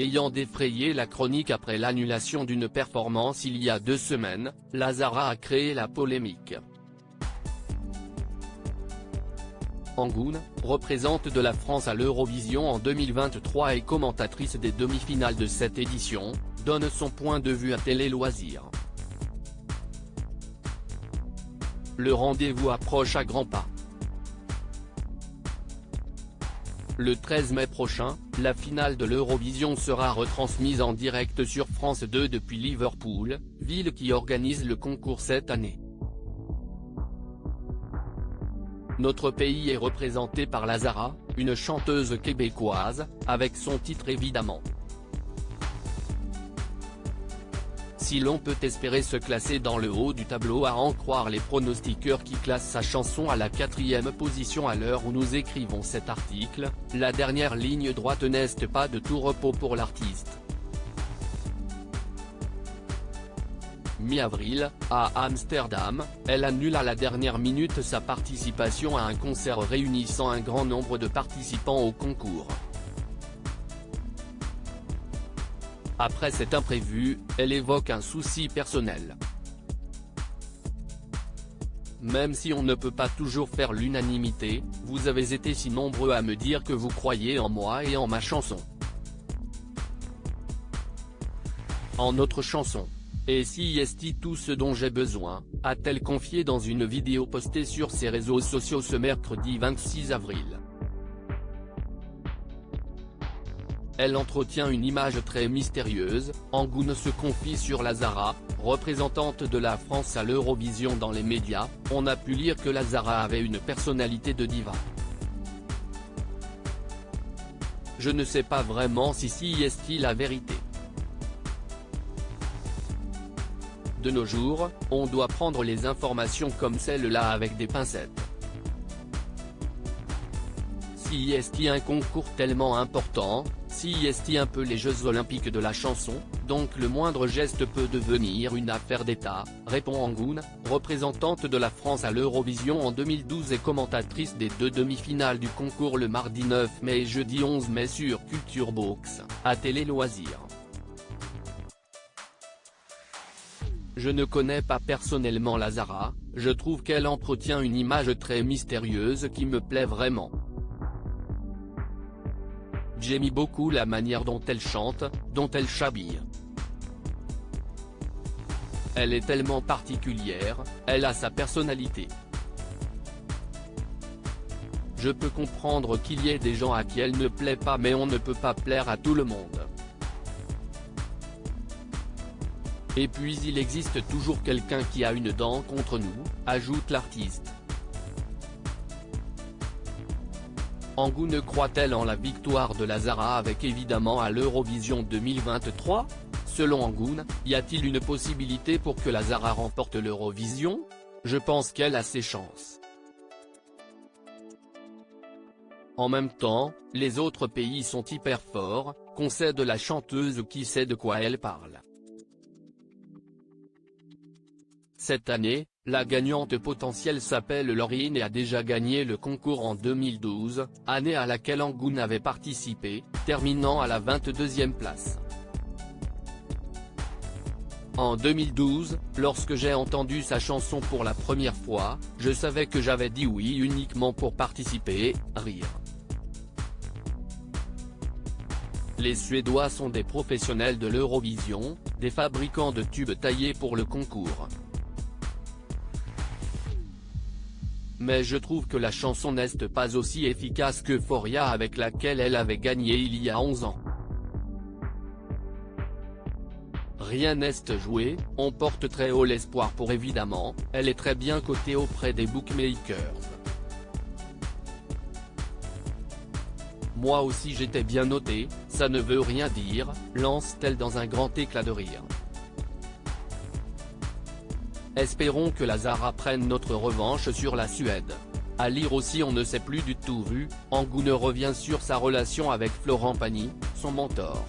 Ayant défrayé la chronique après l'annulation d'une performance il y a 2 semaines, la Zara a créé la polémique. Angoune, représentante de la France à l'Eurovision en 2023 et commentatrice des demi-finales de cette édition, donne son point de vue à Télé Loisirs. Le rendez-vous approche à grands pas. Le 13 mai prochain, la finale de l'Eurovision sera retransmise en direct sur France 2 depuis Liverpool, ville qui organise le concours cette année. Notre pays est représenté par la Zara, une chanteuse québécoise, avec son titre évidemment. Si l'on peut espérer se classer dans le haut du tableau à en croire les pronostiqueurs qui classent sa chanson à la 4e position à l'heure où nous écrivons cet article, la dernière ligne droite n'est pas de tout repos pour l'artiste. Mi-avril, à Amsterdam, elle annule à la dernière minute sa participation à un concert réunissant un grand nombre de participants au concours. Après cet imprévu, elle évoque un souci personnel. Même si on ne peut pas toujours faire l'unanimité, vous avez été si nombreux à me dire que vous croyez en moi et en ma chanson. En notre chanson. Et si est tout ce dont j'ai besoin, a-t-elle confié dans une vidéo postée sur ses réseaux sociaux ce mercredi 26 avril. Elle entretient une image très mystérieuse. Angoune se confie sur la Zara, représentante de la France à l'Eurovision. Dans les médias, on a pu lire que la Zara avait une personnalité de diva. Je ne sais pas vraiment si est la vérité. De nos jours, on doit prendre les informations comme celle-là avec des pincettes. Si est un concours tellement important, si est un peu les Jeux Olympiques de la chanson, donc le moindre geste peut devenir une affaire d'État, répond Angoune, représentante de la France à l'Eurovision en 2012 et commentatrice des 2 demi-finales du concours le mardi 9 mai et jeudi 11 mai sur Culture Box, à Télé Loisirs. Je ne connais pas personnellement la Zara, je trouve qu'elle entretient une image très mystérieuse qui me plaît vraiment. J'aime beaucoup la manière dont elle chante, dont elle s'habille. Elle est tellement particulière, elle a sa personnalité. Je peux comprendre qu'il y ait des gens à qui elle ne plaît pas, mais on ne peut pas plaire à tout le monde. Et puis il existe toujours quelqu'un qui a une dent contre nous, ajoute l'artiste. Angoune croit-elle en la victoire de la Zara avec évidemment à l'Eurovision 2023 ? Selon Angoune, y a-t-il une possibilité pour que la Zara remporte l'Eurovision ? Je pense qu'elle a ses chances. En même temps, les autres pays sont hyper forts, concède la chanteuse qui sait de quoi elle parle. Cette année, la gagnante potentielle s'appelle Lauryn et a déjà gagné le concours en 2012, année à laquelle Angoune avait participé, terminant à la 22e place. En 2012, lorsque j'ai entendu sa chanson pour la première fois, je savais que j'avais dit oui uniquement pour participer, rire. Les Suédois sont des professionnels de l'Eurovision, des fabricants de tubes taillés pour le concours. Mais je trouve que la chanson n'est pas aussi efficace que Euphoria avec laquelle elle avait gagné il y a 11 ans. Rien n'est joué, on porte très haut l'espoir pour évidemment, elle est très bien cotée auprès des bookmakers. Moi aussi j'étais bien noté, ça ne veut rien dire, lance-t-elle dans un grand éclat de rire. Espérons que la Zara prenne notre revanche sur la Suède. À lire aussi on ne s'est plus du tout vu, Angoune revient sur sa relation avec Florent Pagny, son mentor.